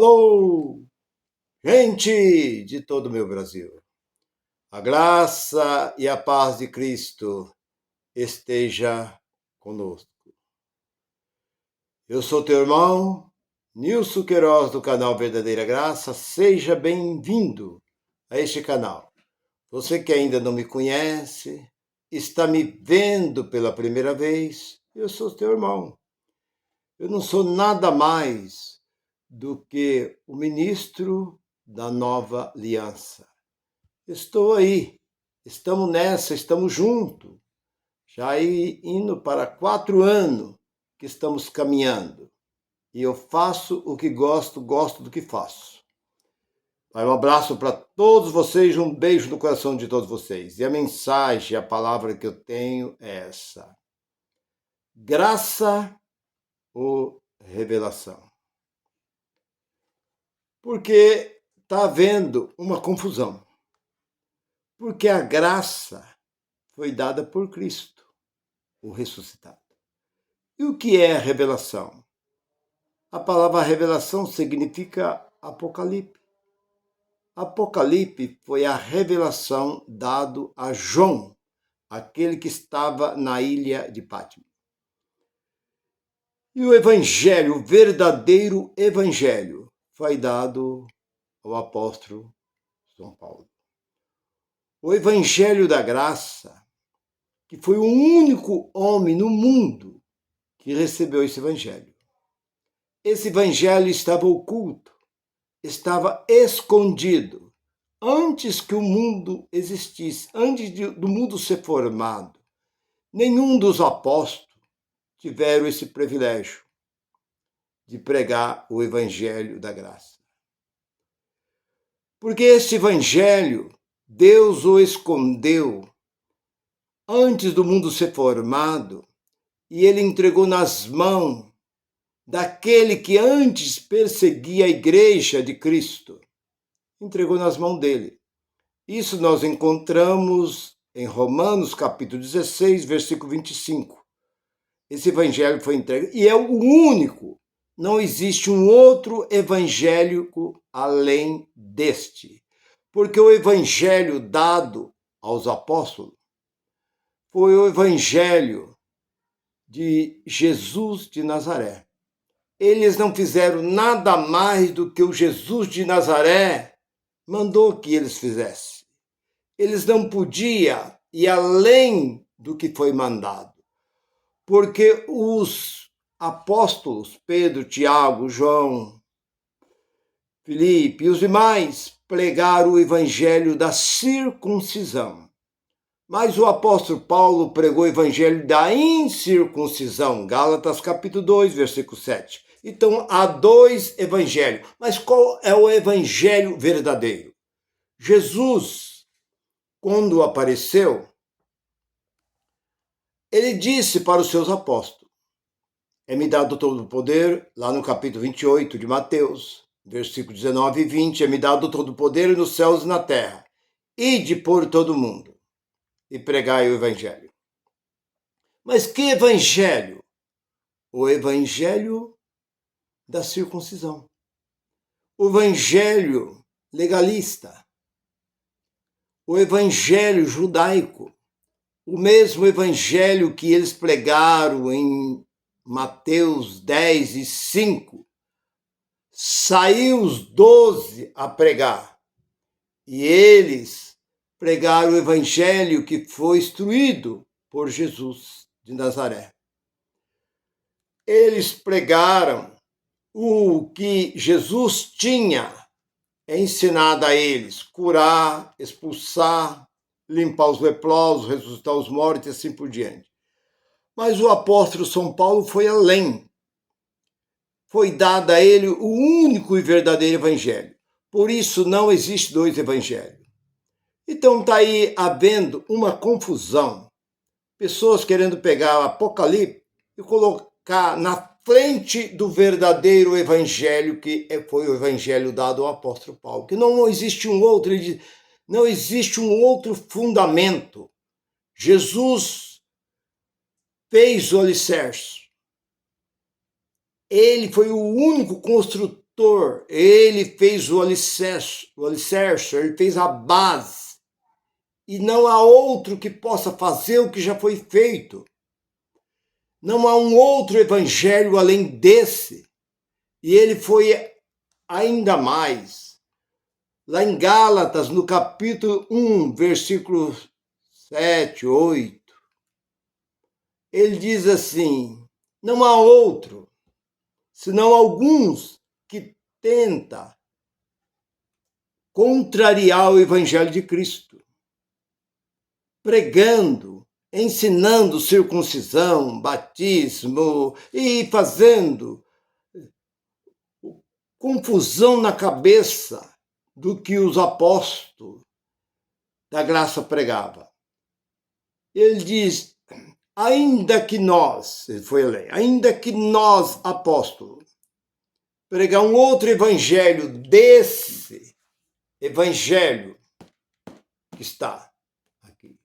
Alô, gente de todo o meu Brasil. A graça e a paz de Cristo esteja conosco. Eu sou teu irmão, Nilson Queiroz, do canal Verdadeira Graça. Seja bem-vindo a este canal. Você que ainda não me conhece, está me vendo pela primeira vez, eu sou teu irmão. Eu não sou nada mais do que o ministro da nova aliança. Estou aí, estamos nessa, estamos juntos. Já indo para 4 anos que estamos caminhando. E eu faço o que gosto do que faço. Vai um abraço para todos vocês, um beijo no coração de todos vocês. E a mensagem, a palavra que eu tenho é essa: graça ou revelação? Porque está havendo uma confusão. Porque a graça foi dada por Cristo, o ressuscitado. E o que é revelação? A palavra revelação significa Apocalipse. Apocalipse foi a revelação dado a João, aquele que estava na ilha de Patmos. E o evangelho, o verdadeiro evangelho, foi dado ao apóstolo São Paulo. O evangelho da graça, que foi o único homem no mundo que recebeu esse evangelho. Esse evangelho estava oculto, estava escondido, antes que o mundo existisse, antes do mundo ser formado. Nenhum dos apóstolos tiveram esse privilégio de pregar o evangelho da graça. Porque esse evangelho, Deus o escondeu antes do mundo ser formado e ele entregou nas mãos daquele que antes perseguia a igreja de Cristo. Entregou nas mãos dele. Isso nós encontramos em Romanos capítulo 16, versículo 25. Esse evangelho foi entregue e é o único. Não existe um outro evangélico além deste. Porque o evangelho dado aos apóstolos foi o evangelho de Jesus de Nazaré. Eles não fizeram nada mais do que o Jesus de Nazaré mandou que eles fizessem. Eles não podiam ir além do que foi mandado. Porque os apóstolos, Pedro, Tiago, João, Filipe e os demais, pregaram o evangelho da circuncisão. Mas o apóstolo Paulo pregou o evangelho da incircuncisão, Gálatas capítulo 2, versículo 7. Então, há 2 evangelhos. Mas qual é o evangelho verdadeiro? Jesus, quando apareceu, ele disse para os seus apóstolos: é-me dado todo o poder, lá no capítulo 28 de Mateus, versículo 19 e 20, é-me dado todo o poder nos céus e na terra. Ide por todo mundo e pregai o evangelho. Mas que evangelho? O evangelho da circuncisão. O evangelho legalista. O evangelho judaico. O mesmo evangelho que eles pregaram em Mateus 10 e 5. Saiu os 12 a pregar. E eles pregaram o evangelho que foi instruído por Jesus de Nazaré. Eles pregaram o que Jesus tinha ensinado a eles: curar, expulsar, limpar os leprosos, ressuscitar os mortos e assim por diante. Mas o apóstolo São Paulo foi além. Foi dado a ele o único e verdadeiro evangelho. Por isso não existe 2 evangelhos. Então está aí havendo uma confusão. Pessoas querendo pegar o Apocalipse e colocar na frente do verdadeiro evangelho, que foi o evangelho dado ao apóstolo Paulo. Que não existe um outro, ele diz, não existe um outro fundamento. Jesus fez o alicerce. Ele foi o único construtor construtor, ele fez o alicerce, ele fez a base. E não há outro que possa fazer o que já foi feito. Não há um outro evangelho além desse. E ele foi ainda mais. Lá em Gálatas, no capítulo 1, versículo 7, 8, ele diz assim: não há outro, senão alguns que tenta contrariar o evangelho de Cristo, pregando, ensinando circuncisão, batismo e fazendo confusão na cabeça do que os apóstolos da graça pregavam. Ele diz: ainda que nós, ele foi além, ainda que nós, apóstolos, pregar um outro evangelho desse evangelho que está aqui,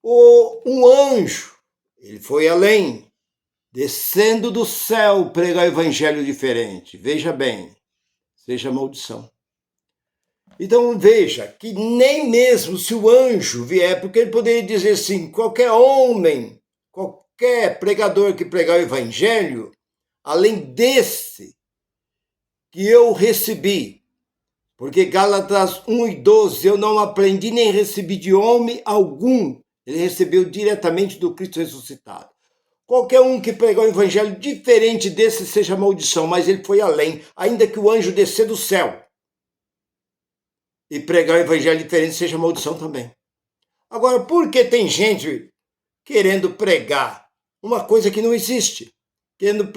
ou um anjo, ele foi além, descendo do céu pregar evangelho diferente, veja bem, seja maldição. Então veja que nem mesmo se o anjo vier, porque ele poderia dizer assim, qualquer homem, qualquer pregador que pregar o evangelho, além desse que eu recebi, porque Gálatas 1:12, eu não aprendi nem recebi de homem algum, ele recebeu diretamente do Cristo ressuscitado. Qualquer um que pregar o evangelho diferente desse seja maldição, mas ele foi além, ainda que o anjo descer do céu e pregar o evangelho diferente seja maldição também. Agora, por que tem gente querendo pregar uma coisa que não existe? Querendo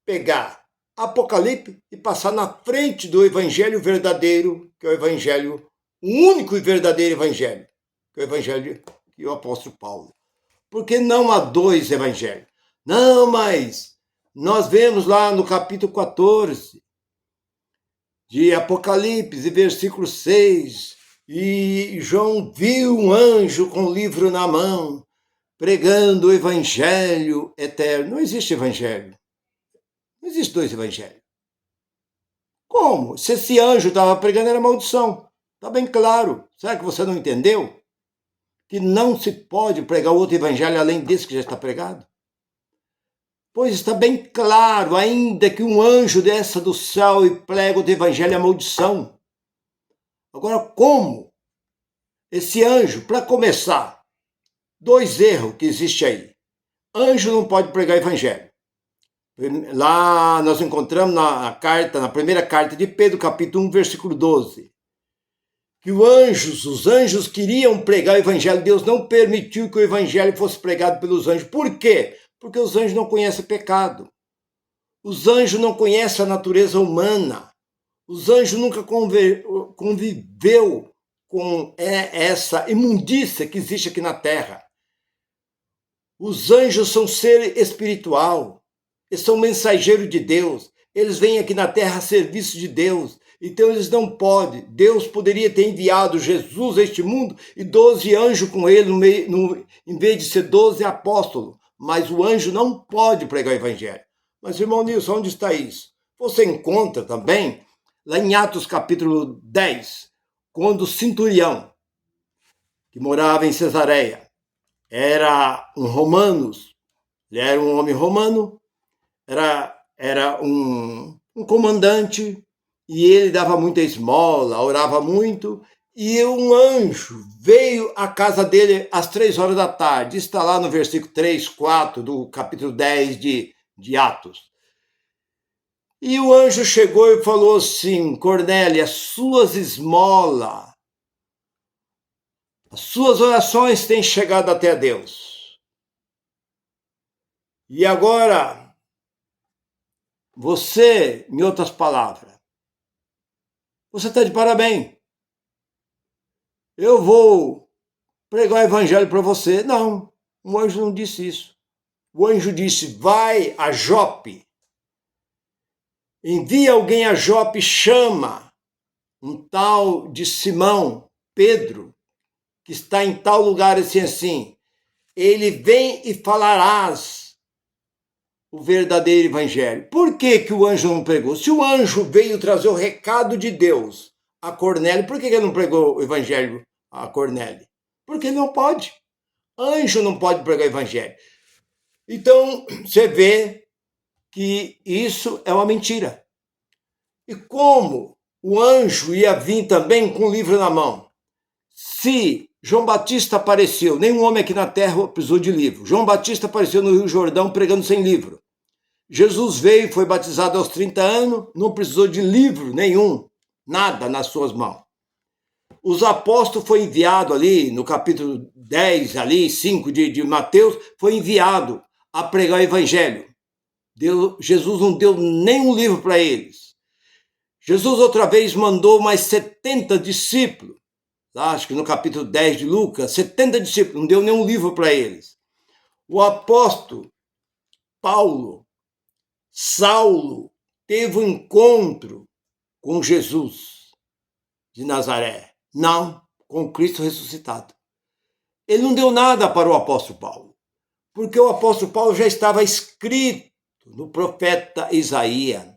pegar Apocalipse e passar na frente do evangelho verdadeiro, que é o evangelho, o único e verdadeiro evangelho, que é o evangelho que o apóstolo Paulo. Porque não há dois evangelhos. Não, mas nós vemos lá no capítulo 14 de Apocalipse, versículo 6, e João viu um anjo com um livro na mão, pregando o evangelho eterno. Não existe evangelho. Não existe dois evangelhos. Como? Se esse anjo estava pregando, era maldição. Está bem claro. Será que você não entendeu? Que não se pode pregar outro evangelho além desse que já está pregado? Pois está bem claro, ainda que um anjo desça do céu e prega outro evangelho, é maldição. Agora, como? Esse anjo, para começar, dois erros que existem aí. Anjo não pode pregar evangelho. Lá nós encontramos na primeira carta de Pedro, capítulo 1, versículo 12, que os anjos queriam pregar o evangelho, Deus não permitiu que o evangelho fosse pregado pelos anjos. Por quê? Porque os anjos não conhecem pecado. Os anjos não conhecem a natureza humana. Os anjos nunca conviveu com essa imundícia que existe aqui na Terra. Os anjos são ser espiritual. Eles são mensageiros de Deus. Eles vêm aqui na Terra a serviço de Deus. Então eles não podem. Deus poderia ter enviado Jesus a este mundo e 12 anjos com ele, em vez de ser 12 apóstolos. Mas o anjo não pode pregar o evangelho. Mas, irmão Nilson, onde está isso? Você encontra também, lá em Atos capítulo 10, quando o centurião, que morava em Cesareia, era um romano, ele era um homem romano, era um comandante, e ele dava muita esmola, orava muito, e um anjo veio à casa dele às 3 horas da tarde. Está lá no versículo 3, 4 do capítulo 10 de Atos. E o anjo chegou e falou assim: Cornélio, as suas esmolas, as suas orações têm chegado até Deus. E agora, você, em outras palavras, você está de parabéns. Eu vou pregar o evangelho para você. Não, o anjo não disse isso. O anjo disse: vai a Jope, envia alguém a Jope, chama um tal de Simão, Pedro, que está em tal lugar assim. Ele vem e falarás o verdadeiro evangelho. Por que que o anjo não pregou? Se o anjo veio trazer o recado de Deus a Cornélio, por que ele não pregou o evangelho a Cornélio? Porque ele não pode. Anjo não pode pregar o evangelho. Então, você vê que isso é uma mentira. E como o anjo ia vir também com o livro na mão? Se João Batista apareceu, nenhum homem aqui na terra precisou de livro. João Batista apareceu no Rio Jordão pregando sem livro. Jesus veio, foi batizado aos 30 anos, não precisou de livro nenhum, nada nas suas mãos. Os apóstolos foi enviado ali, no capítulo 10, ali, 5 de Mateus, foi enviado a pregar o evangelho. Jesus não deu nenhum livro para eles. Jesus outra vez mandou mais 70 discípulos, acho que no capítulo 10 de Lucas, 70 discípulos, não deu nenhum livro para eles. O apóstolo Saulo, teve um encontro com Jesus de Nazaré. Não, com Cristo ressuscitado. Ele não deu nada para o apóstolo Paulo, porque o apóstolo Paulo já estava escrito no profeta Isaías.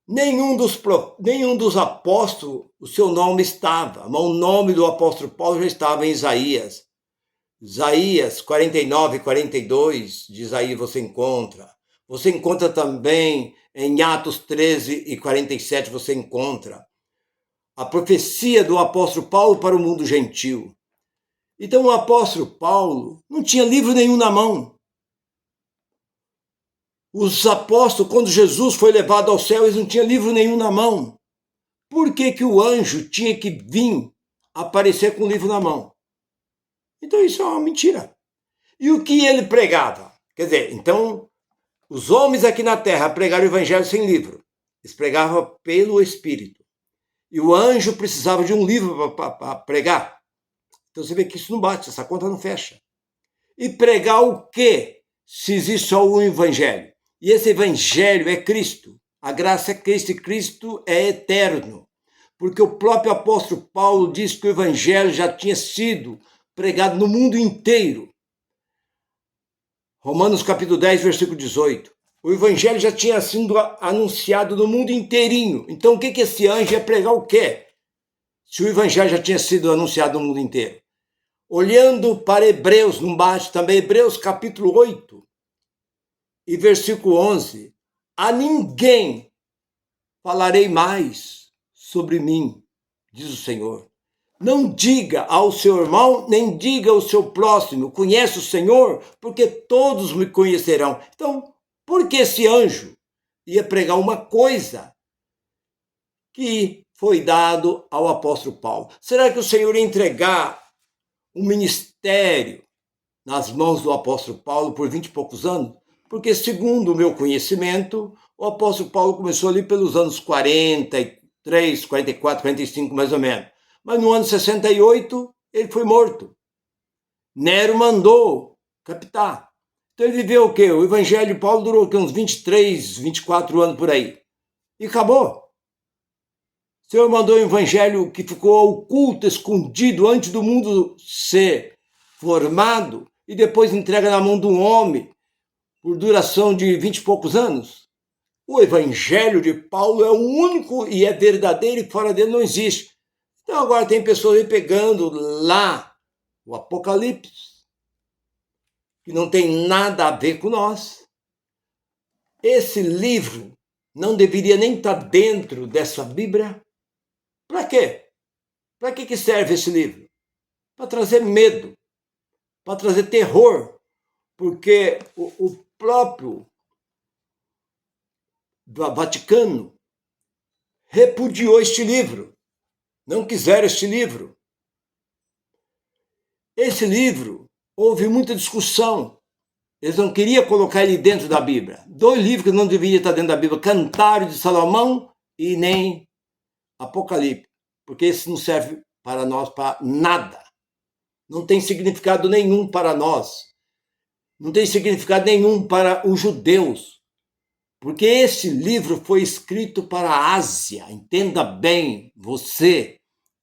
Nenhum dos apóstolos, o seu nome estava, mas o nome do apóstolo Paulo já estava em Isaías. Isaías 49 e 42, de Isaías você encontra. Você encontra também em Atos 13 e 47, você encontra a profecia do apóstolo Paulo para o mundo gentil. Então o apóstolo Paulo não tinha livro nenhum na mão. Os apóstolos, quando Jesus foi levado ao céu, eles não tinham livro nenhum na mão. Por que que o anjo tinha que vir aparecer com o livro na mão? Então isso é uma mentira. E o que ele pregava? Quer dizer, então, os homens aqui na terra pregaram o evangelho sem livro. Eles pregavam pelo Espírito. E o anjo precisava de um livro para pregar. Então você vê que isso não bate, essa conta não fecha. E pregar o quê? Se existe só um evangelho. E esse evangelho é Cristo. A graça é Cristo e Cristo é eterno. Porque o próprio apóstolo Paulo diz que o evangelho já tinha sido pregado no mundo inteiro. Romanos capítulo 10, versículo 18. O evangelho já tinha sido anunciado no mundo inteirinho. Então o que esse anjo ia pregar o quê? Se o evangelho já tinha sido anunciado no mundo inteiro. Olhando para Hebreus, não bate também, Hebreus capítulo 8 e versículo 11. A ninguém falarei mais sobre mim, diz o Senhor. Não diga ao seu irmão, nem diga ao seu próximo, conhece o Senhor, porque todos me conhecerão. Então, por que esse anjo ia pregar uma coisa que foi dado ao apóstolo Paulo? Será que o Senhor ia entregar um ministério nas mãos do apóstolo Paulo por 20 e poucos anos? Porque, segundo o meu conhecimento, o apóstolo Paulo começou ali pelos anos 43, 44, 45, mais ou menos. Mas no ano 68, ele foi morto. Nero mandou captar. Então ele viveu o quê? O evangelho de Paulo durou uns 23, 24 anos por aí. E acabou. O Senhor mandou um evangelho que ficou oculto, escondido, antes do mundo ser formado, e depois entrega na mão de um homem por duração de 20 e poucos anos. O evangelho de Paulo é o único e é verdadeiro, e fora dele não existe. Então agora tem pessoas aí pegando lá o Apocalipse, que não tem nada a ver com nós. Esse livro não deveria nem estar dentro dessa Bíblia. Para quê? Para que serve esse livro? Para trazer medo, para trazer terror, porque o próprio Vaticano repudiou este livro, não quiseram este livro. Esse livro, houve muita discussão, eles não queriam colocar ele dentro da Bíblia. 2 livros que não deveriam estar dentro da Bíblia, Cantares de Salomão e nem Apocalipse, porque esse não serve para nós para nada. Não tem significado nenhum para nós. Não tem significado nenhum para os judeus. Porque esse livro foi escrito para a Ásia. Entenda bem, você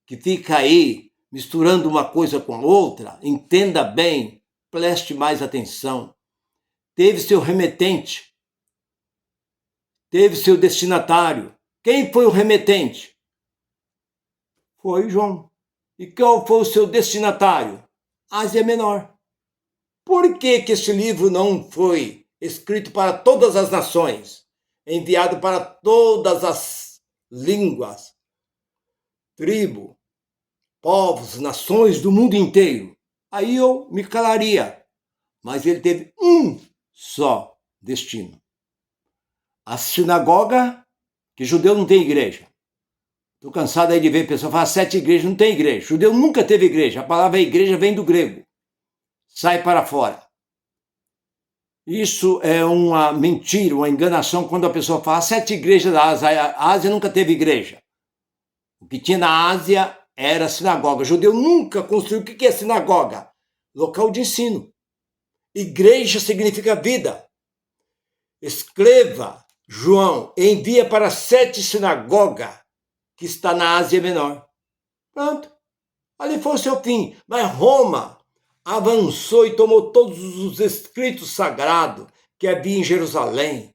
que fica aí misturando uma coisa com a outra, entenda bem, preste mais atenção. Teve seu remetente, teve seu destinatário. Quem foi o remetente? Foi João. E qual foi o seu destinatário? Ásia Menor. Por que este livro não foi escrito para todas as nações, enviado para todas as línguas, tribos, povos, nações do mundo inteiro? Aí eu me calaria. Mas ele teve um só destino. A sinagoga, que judeu não tem igreja. Estou cansado aí de ver pessoas falar 7 igrejas, não tem igreja. Judeu nunca teve igreja. A palavra igreja vem do grego. Sai para fora. Isso é uma mentira, uma enganação quando a pessoa fala 7 igrejas da Ásia. A Ásia nunca teve igreja. O que tinha na Ásia era sinagoga. O judeu nunca construiu. O que é sinagoga? Local de ensino. Igreja significa vida. Escreva, João, envia para 7 sinagogas que está na Ásia Menor. Pronto. Ali foi o seu fim. Mas Roma avançou e tomou todos os escritos sagrados que havia em Jerusalém,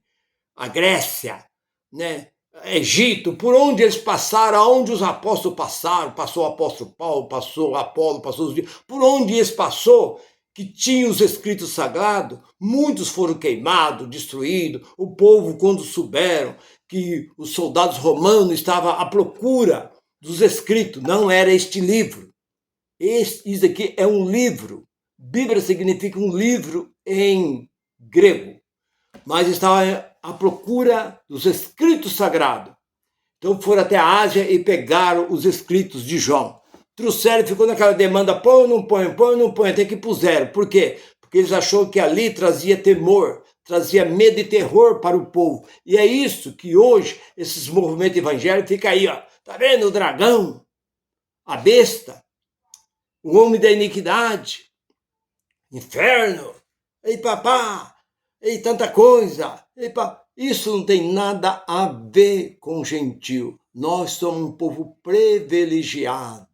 a Grécia, né? Egito, por onde eles passaram, aonde os apóstolos passaram, passou o apóstolo Paulo, passou Apolo, passou os dias, por onde eles passou, que tinha os escritos sagrados, muitos foram queimados, destruídos. O povo, quando souberam que os soldados romanos estavam à procura dos escritos, não era este livro. Isso aqui é um livro. Bíblia significa um livro em grego, mas estava à procura dos escritos sagrados. Então foram até a Ásia e pegaram os escritos de João. Trouxeram e ficou naquela demanda, põe ou não põe, põe ou não põe, até que puseram. Por quê? Porque eles acharam que ali trazia temor, trazia medo e terror para o povo. E é isso que hoje esses movimentos evangélicos ficam aí, ó. Tá vendo o dragão, a besta, o homem da iniquidade, inferno, ei papá, ei tanta coisa, ei papá. Isso não tem nada a ver com gentil. Nós somos um povo privilegiado.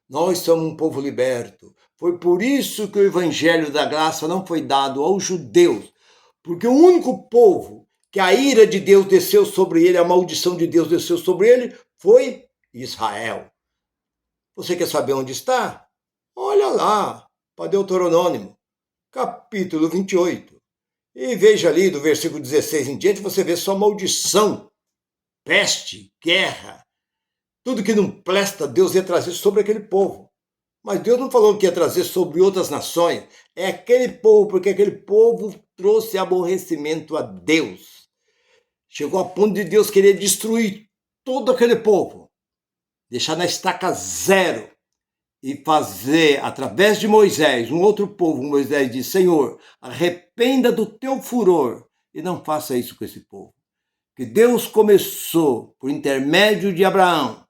Nós somos um povo liberto. Foi por isso que o evangelho da graça não foi dado aos judeus. Porque o único povo que a ira de Deus desceu sobre ele, a maldição de Deus desceu sobre ele, foi Israel. Você quer saber onde está? Olha lá, para Deuteronômio, capítulo 28. E veja ali, do versículo 16 em diante, você vê só maldição, peste, guerra. Tudo que não presta, Deus ia trazer sobre aquele povo. Mas Deus não falou que ia trazer sobre outras nações. É aquele povo, porque aquele povo trouxe aborrecimento a Deus. Chegou a ponto de Deus querer destruir todo aquele povo. Deixar na estaca zero. E fazer, através de Moisés, um outro povo. Moisés diz, Senhor, arrependa do teu furor. E não faça isso com esse povo. Que Deus começou por intermédio de Abraão.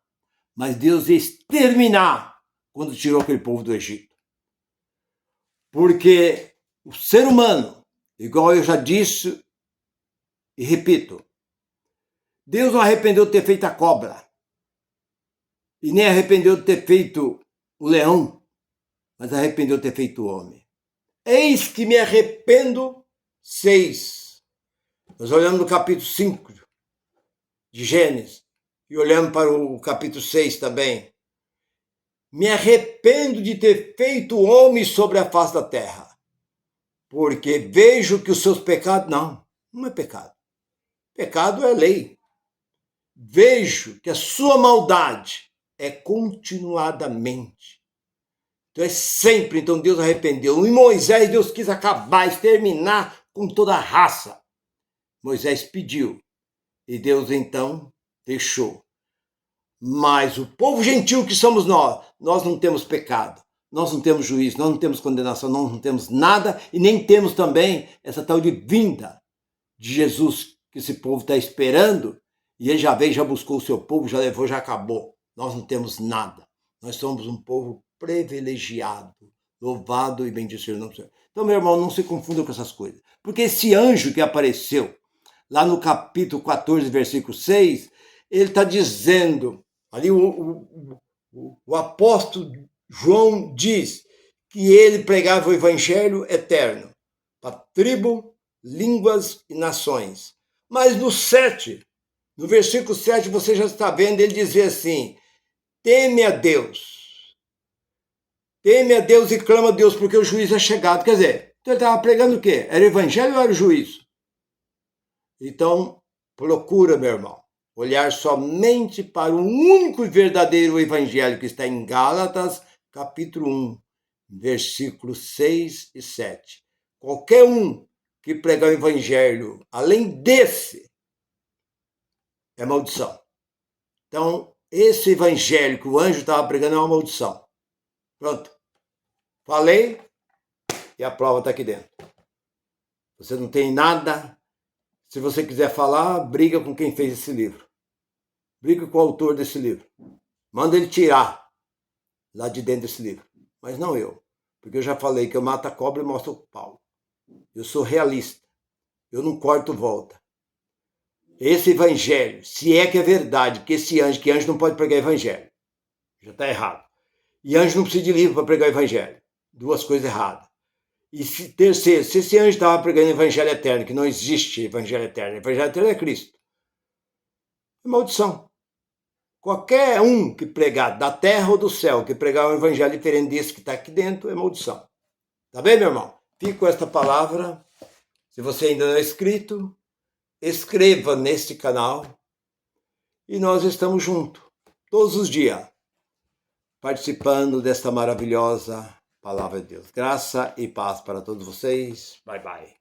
Mas Deus ia exterminar quando tirou aquele povo do Egito. Porque o ser humano, igual eu já disse e repito, Deus não arrependeu de ter feito a cobra. E nem arrependeu de ter feito o leão, mas arrependeu de ter feito o homem. Eis que me arrependo, 6. Nós olhamos no capítulo 5 de Gênesis. E olhando para o capítulo 6 também. Me arrependo de ter feito o homem sobre a face da terra. Porque vejo que os seus pecados... Não é pecado. Pecado é lei. Vejo que a sua maldade é continuadamente. Então é sempre. Então Deus arrependeu. Em Moisés, Deus quis acabar, exterminar com toda a raça. Moisés pediu. E Deus então... deixou. Mas o povo gentil que somos nós não temos pecado, nós não temos juízo, nós não temos condenação, nós não temos nada e nem temos também essa tal de vinda de Jesus que esse povo está esperando e ele já veio, já buscou o seu povo, já levou, já acabou. Nós não temos nada. Nós somos um povo privilegiado, louvado e bendito seja o nome do Senhor. Então, meu irmão, não se confunda com essas coisas. Porque esse anjo que apareceu lá no capítulo 14, versículo 6, ele está dizendo, ali o apóstolo João diz que ele pregava o evangelho eterno para tribo, línguas e nações. Mas no 7, no versículo 7, você já está vendo ele dizer assim: teme a Deus e clama a Deus, porque o juízo é chegado. Quer dizer, então ele estava pregando o quê? Era o evangelho ou era o juízo? Então, procura, meu irmão, olhar somente para o único e verdadeiro evangelho que está em Gálatas, capítulo 1, versículos 6 e 7. Qualquer um que pregar o evangelho além desse é maldição. Então, esse evangelho que o anjo estava pregando é uma maldição. Pronto. Falei e a prova está aqui dentro. Você não tem nada. Se você quiser falar, briga com quem fez esse livro. Briga com o autor desse livro. Manda ele tirar lá de dentro desse livro. Mas não eu. Porque eu já falei que eu mato a cobra e mostro o pau. Eu sou realista. Eu não corto volta. Esse evangelho, se é que é verdade, que anjo não pode pregar evangelho. Já está errado. E anjo não precisa de livro para pregar evangelho. Duas coisas erradas. E terceiro, se esse anjo estava pregando evangelho eterno, que não existe evangelho eterno é Cristo. É maldição. Qualquer um que pregar, da terra ou do céu, que pregar um evangelho diferente desse que está aqui dentro, é maldição. Tá bem, meu irmão? Fico com esta palavra. Se você ainda não é inscrito, escreva neste canal. E nós estamos juntos, todos os dias, participando desta maravilhosa palavra de Deus. Graça e paz para todos vocês. Bye, bye.